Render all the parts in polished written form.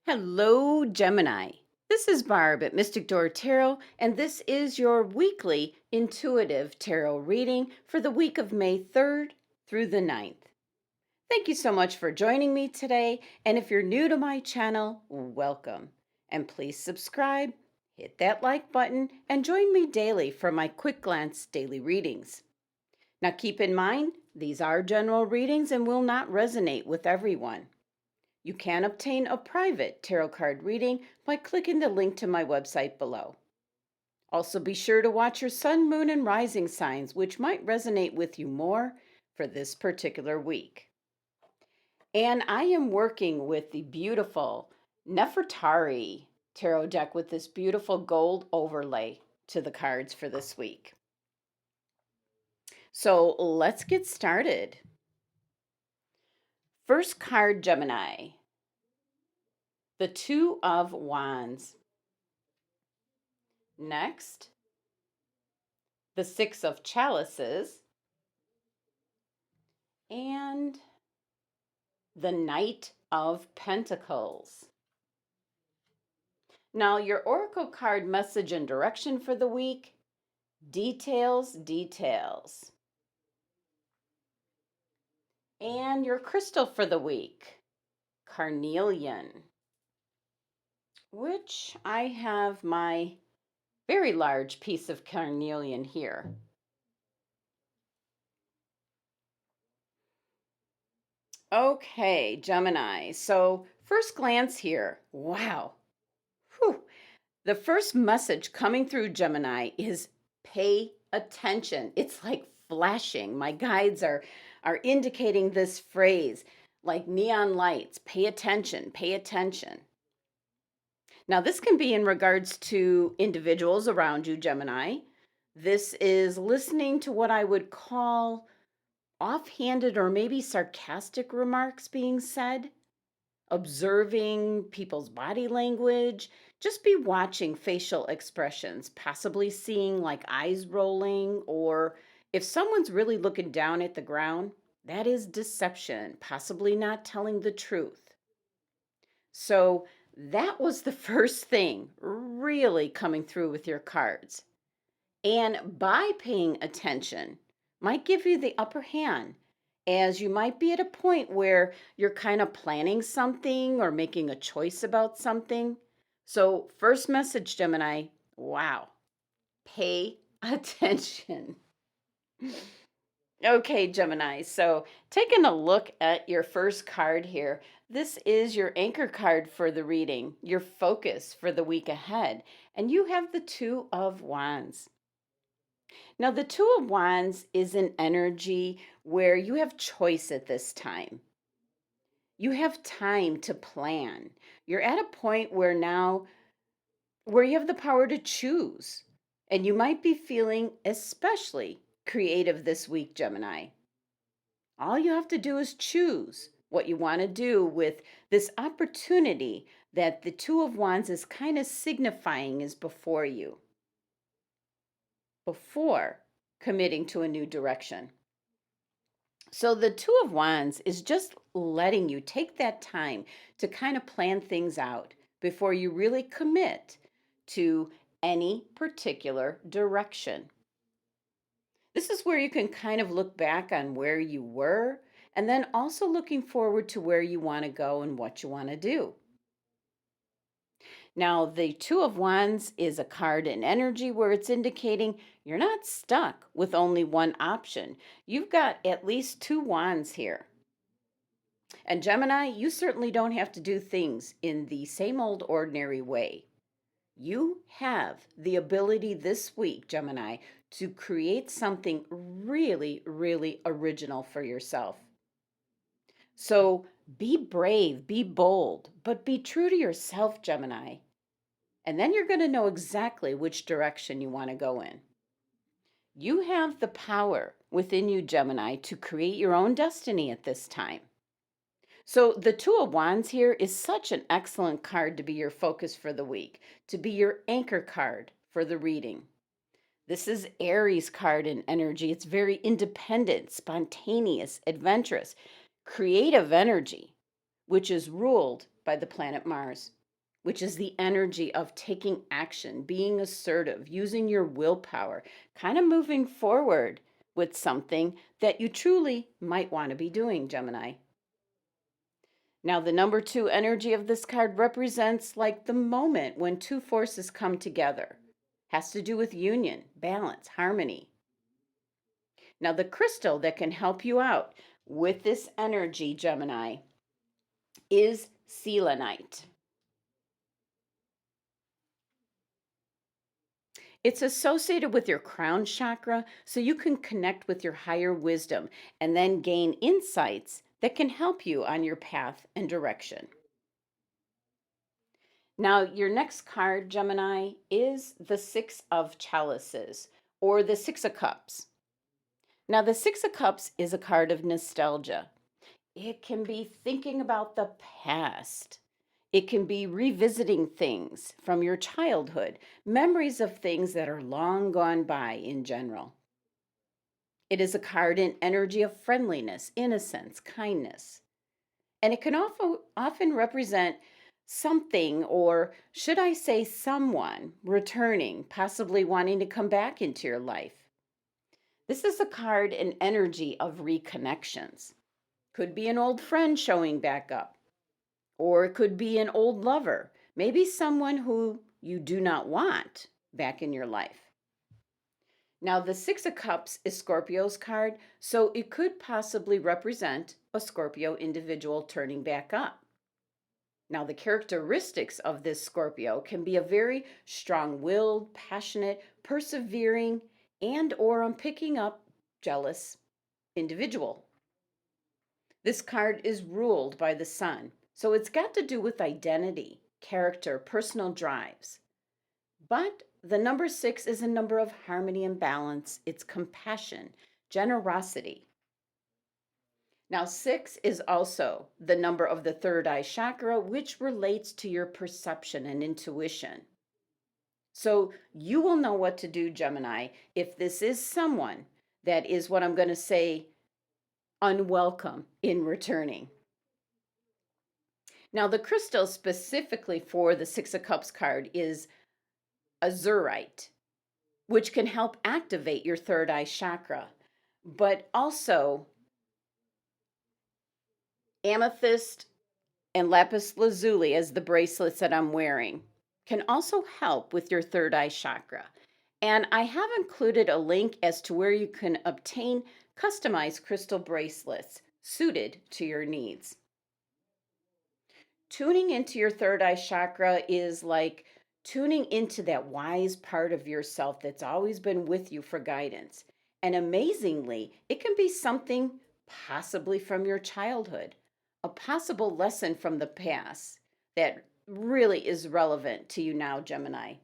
Hello, Gemini. This is Barb at Mystic Door Tarot, and this is your weekly intuitive tarot reading for the week of May 3rd through the 9th. Thank you so much for joining me today, and if you're new to my channel, welcome. And please subscribe, hit that like button, and join me daily for my quick glance daily readings. Now keep in mind, these are general readings and will not resonate with everyone. You can obtain a private tarot card reading by clicking the link to my website below. Also, be sure to watch your sun, moon, and rising signs, which might resonate with you more for this particular week. And I am working with the beautiful Nefertari tarot deck with this beautiful gold overlay to the cards for this week. So let's get started. First card, Gemini. The Two of Wands. Next, the Six of Chalices and the Knight of Pentacles. Now, your Oracle card message and direction for the week, details, details. And your crystal for the week, carnelian, which I have my very large piece of carnelian here. Okay, Gemini. So, first glance here. Wow. Whew. The first message coming through Gemini is pay attention. It's like flashing. My guides are indicating this phrase like neon lights. Pay attention, pay attention. Now, this can be in regards to individuals around you, Gemini. This is listening to what I would call offhanded or maybe sarcastic remarks being said, observing people's body language. Just be watching facial expressions, possibly seeing like eyes rolling, or if someone's really looking down at the ground, that is deception, possibly not telling the truth. So that was the first thing really coming through with your cards. And by paying attention might give you the upper hand, as you might be at a point where you're kind of planning something or making a choice about something. So, first message, Gemini, wow, pay attention. Okay, Gemini, so taking a look at your first card here, this is your anchor card for the reading, your focus for the week ahead, and you have the Two of Wands. Now, the Two of Wands is an energy where you have choice at this time. You have time to plan. You're at a point where now where you have the power to choose. And you might be feeling especially creative this week, Gemini. All you have to do is choose what you want to do with this opportunity that the Two of Wands is kind of signifying is before you, before committing to a new direction. So the Two of Wands is just letting you take that time to kind of plan things out before you really commit to any particular direction. This is where you can kind of look back on where you were and then also looking forward to where you want to go and what you want to do. Now, the Two of Wands is a card in energy where it's indicating you're not stuck with only one option. You've got at least two wands here. And Gemini, you certainly don't have to do things in the same old ordinary way. You have the ability this week, Gemini, to create something really, really original for yourself. So be brave, be bold, but be true to yourself, Gemini. And then you're going to know exactly which direction you want to go in. You have the power within you, Gemini, to create your own destiny at this time. So the Two of Wands here is such an excellent card to be your focus for the week, to be your anchor card for the reading. This is Aries card in energy. It's very independent, spontaneous, adventurous, creative energy, which is ruled by the planet Mars, which is the energy of taking action, being assertive, using your willpower, kind of moving forward with something that you truly might want to be doing, Gemini. Now, the number two energy of this card represents like the moment when two forces come together. Has to do with union, balance, harmony. Now, the crystal that can help you out with this energy, Gemini, is selenite. It's associated with your crown chakra, so you can connect with your higher wisdom and then gain insights that can help you on your path and direction. Now, your next card, Gemini, is the Six of Chalices or the Six of Cups. Now, the Six of Cups is a card of nostalgia. It can be thinking about the past. It can be revisiting things from your childhood, memories of things that are long gone by in general. It is a card in energy of friendliness, innocence, kindness. And it can often represent something, or should I say someone, returning, possibly wanting to come back into your life. This is a card in energy of reconnections. Could be an old friend showing back up, or it could be an old lover, maybe someone who you do not want back in your life. Now, the Six of Cups is Scorpio's card, so it could possibly represent a Scorpio individual turning back up. Now, the characteristics of this Scorpio can be a very strong-willed, passionate, persevering, and or I'm picking up jealous individual. This card is ruled by the sun, so it's got to do with identity, character, personal drives. But the number 6 is a number of harmony and balance. It's compassion, generosity. Now, 6 is also the number of the third eye chakra, which relates to your perception and intuition. So you will know what to do, Gemini, if this is someone that is what I'm going to say unwelcome in returning. Now, the crystal specifically for the Six of Cups card is azurite, which can help activate your third eye chakra, but also amethyst and lapis lazuli, as the bracelets that I'm wearing, can also help with your third eye chakra. And I have included a link as to where you can obtain customized crystal bracelets suited to your needs. Tuning into your third eye chakra is like tuning into that wise part of yourself that's always been with you for guidance. And amazingly, it can be something possibly from your childhood, a possible lesson from the past that really is relevant to you now, Gemini.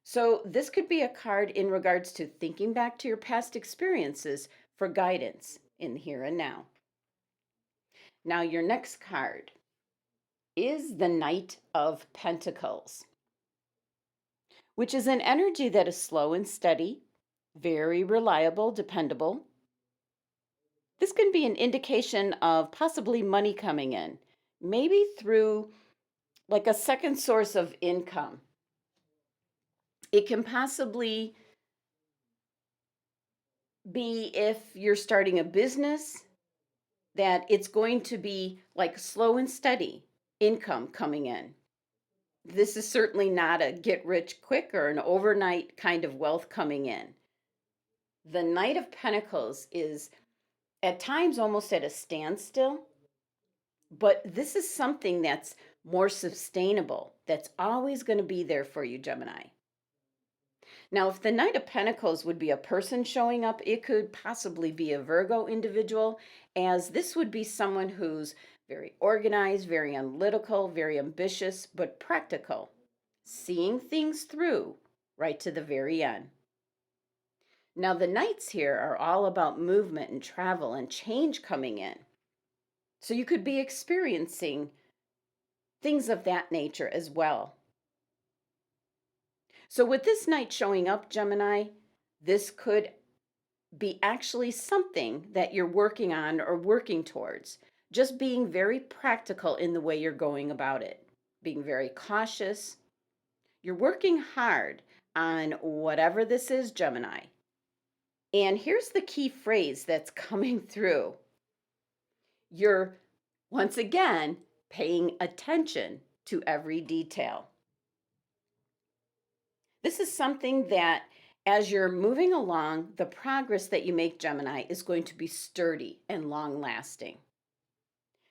So, this could be a card in regards to thinking back to your past experiences for guidance in the here and now. Now, your next card is the Knight of Pentacles, which is an energy that is slow and steady, very reliable, dependable. This can be an indication of possibly money coming in, maybe through like a second source of income. It can possibly be if you're starting a business that it's going to be like slow and steady income coming in. This is certainly not a get rich quick or an overnight kind of wealth coming in. The Knight of Pentacles is at times almost at a standstill, but this is something that's more sustainable, that's always going to be there for you, Gemini. Now, if the Knight of Pentacles would be a person showing up, it could possibly be a Virgo individual, as this would be someone who's very organized, very analytical, very ambitious, but practical, seeing things through right to the very end. Now, the Knights here are all about movement and travel and change coming in. So you could be experiencing things of that nature as well. So with this Knight showing up, Gemini, this could be actually something that you're working on or working towards. Just being very practical in the way you're going about it, being very cautious. You're working hard on whatever this is, Gemini. And here's the key phrase that's coming through. You're, once again, paying attention to every detail. This is something that, as you're moving along, the progress that you make, Gemini, is going to be sturdy and long lasting.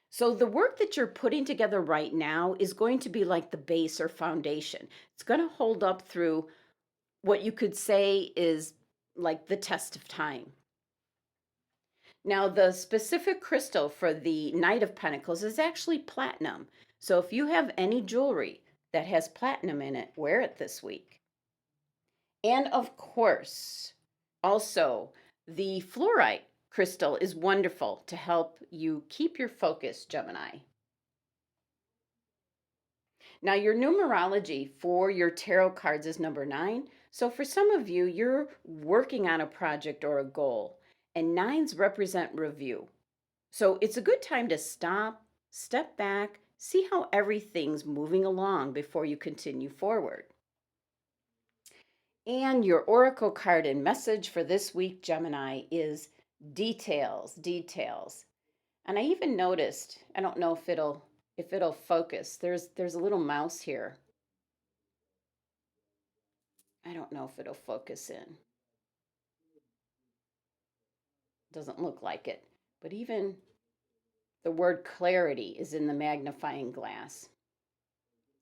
So, the work that you're putting together right now is going to be like the base or foundation. It's going to hold up through what you could say is like the test of time. Now, the specific crystal for the Knight of Pentacles is actually platinum. So, if you have any jewelry that has platinum in it, wear it this week. And of course, also, the fluorite crystal is wonderful to help you keep your focus, Gemini. Now, your numerology for your tarot cards is number 9. So, for some of you, you're working on a project or a goal, and nines represent review. So, it's a good time to stop, step back, see how everything's moving along before you continue forward. And your oracle card and message for this week, Gemini, is details, details. And I even noticed, I don't know if it'll focus. There's a little mouse here. I don't know if it'll focus in. Doesn't look like it. But even the word clarity is in the magnifying glass.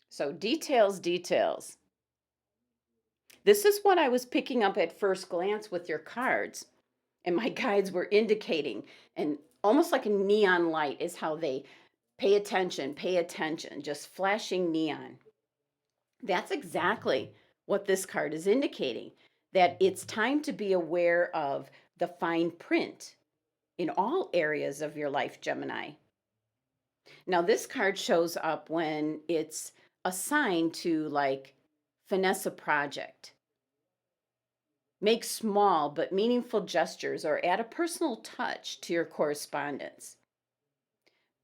So details, details. This is what I was picking up at first glance with your cards. And my guides were indicating, and almost like a neon light is how they pay attention, just flashing neon. That's exactly what this card is indicating, that it's time to be aware of the fine print in all areas of your life, Gemini. Now, this card shows up when it's assigned to like finesse a project. Make small but meaningful gestures or add a personal touch to your correspondence.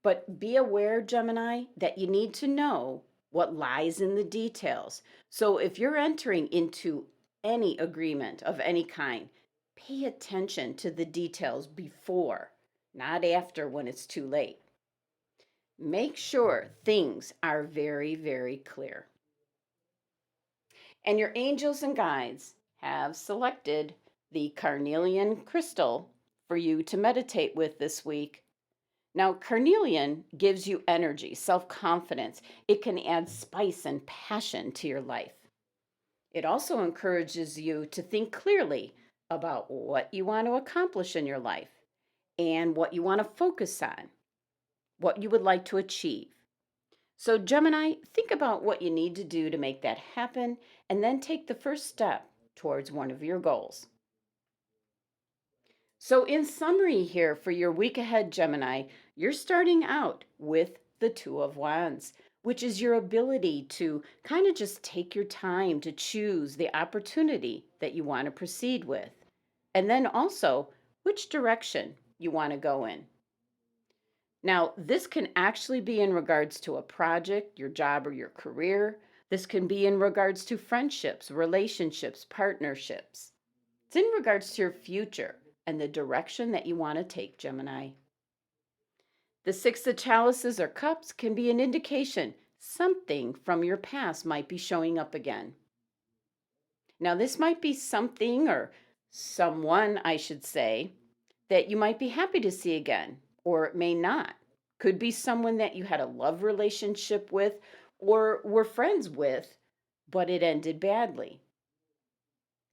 But be aware, Gemini, that you need to know what lies in the details. So if you're entering into any agreement of any kind, pay attention to the details before, not after when it's too late. Make sure things are very, very clear. And your angels and guides have selected the carnelian crystal for you to meditate with this week. Now, carnelian gives you energy, self-confidence. It can add spice and passion to your life. It also encourages you to think clearly about what you want to accomplish in your life and what you want to focus on, what you would like to achieve. So, Gemini, think about what you need to do to make that happen and then take the first step towards one of your goals. So, in summary, here for your week ahead, Gemini, you're starting out with the Two of Wands, which is your ability to kind of just take your time to choose the opportunity that you want to proceed with, and then also which direction you want to go in. Now, this can actually be in regards to a project, your job, or your career. This can be in regards to friendships, relationships, partnerships. It's in regards to your future and the direction that you want to take, Gemini. The Six of Chalices or Cups can be an indication something from your past might be showing up again. Now, this might be something or someone, I should say, that you might be happy to see again, or it may not. Could be someone that you had a love relationship with or were friends with, but it ended badly.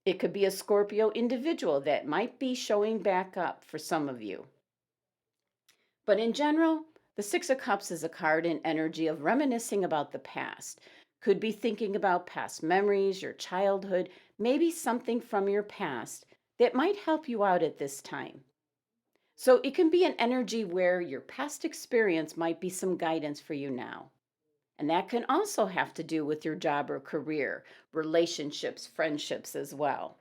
It could be a Scorpio individual that might be showing back up for some of you. But in general, the Six of Cups is a card and energy of reminiscing about the past. Could be thinking about past memories, your childhood, maybe something from your past that might help you out at this time. So it can be an energy where your past experience might be some guidance for you now. And that can also have to do with your job or career, relationships, friendships as well.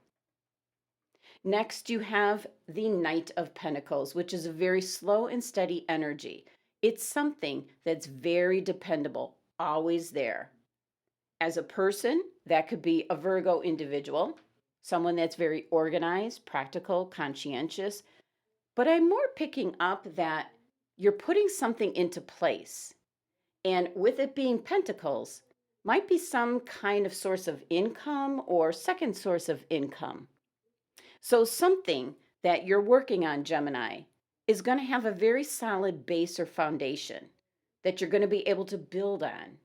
Next, you have the Knight of Pentacles, which is a very slow and steady energy. It's something that's very dependable, always there. As a person, that could be a Virgo individual, someone that's very organized, practical, conscientious. But I'm more picking up that you're putting something into place. And with it being pentacles, might be some kind of source of income or second source of income. So something that you're working on, Gemini, is going to have a very solid base or foundation that you're going to be able to build on.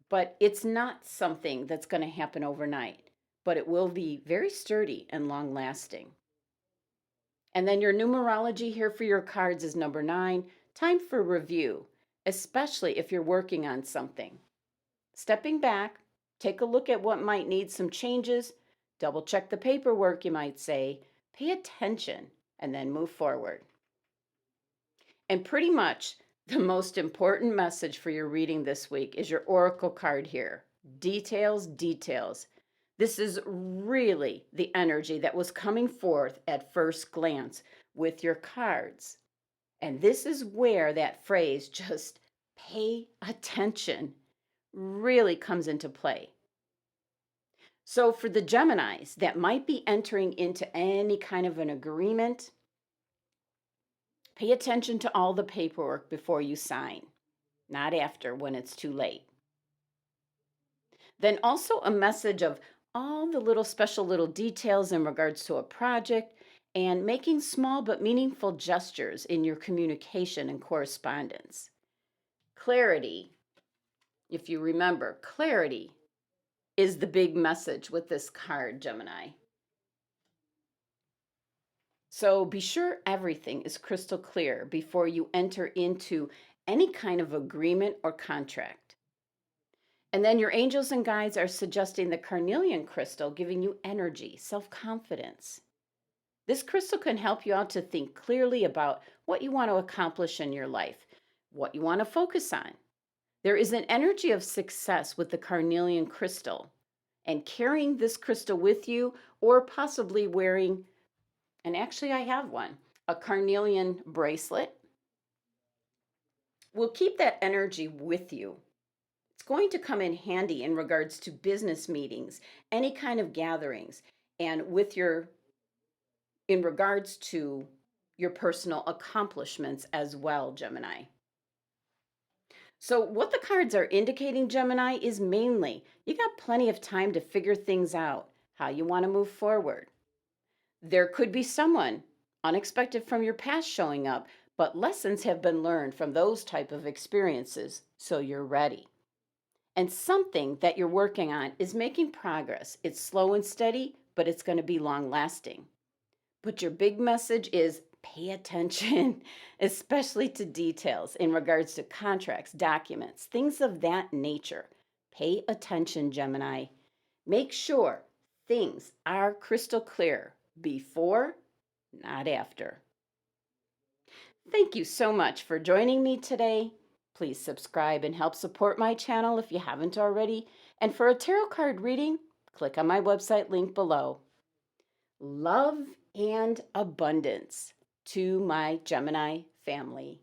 But it's not something that's going to happen overnight, but it will be very sturdy and long lasting. And then your numerology here for your cards is number 9. Time for review, especially if you're working on something. Stepping back, take a look at what might need some changes, double check the paperwork, you might say, pay attention, and then move forward. And pretty much the most important message for your reading this week is your oracle card here. Details, details. This is really the energy that was coming forth at first glance with your cards. And this is where that phrase, just pay attention, really comes into play. So for the Geminis that might be entering into any kind of an agreement, pay attention to all the paperwork before you sign, not after when it's too late. Then also a message of all the little special little details in regards to a project and making small but meaningful gestures in your communication and correspondence. Clarity, if you remember, clarity is the big message with this card, Gemini. So be sure everything is crystal clear before you enter into any kind of agreement or contract. And then your angels and guides are suggesting the carnelian crystal, giving you energy, self-confidence. This crystal can help you out to think clearly about what you want to accomplish in your life, what you want to focus on. There is an energy of success with the carnelian crystal, and carrying this crystal with you, or possibly wearing, and actually I have one, a carnelian bracelet, will keep that energy with you. It's going to come in handy in regards to business meetings, any kind of gatherings, and in regards to your personal accomplishments as well, Gemini. So what the cards are indicating, Gemini, is mainly you got plenty of time to figure things out, how you want to move forward. There could be someone unexpected from your past showing up, but lessons have been learned from those type of experiences, so you're ready. And something that you're working on is making progress. It's slow and steady, but it's going to be long lasting. But your big message is pay attention, especially to details in regards to contracts, documents, things of that nature. Pay attention, Gemini. Make sure things are crystal clear before, not after. Thank you so much for joining me today. Please subscribe and help support my channel if you haven't already. And for a tarot card reading, click on my website link below. Love and abundance to my Gemini family.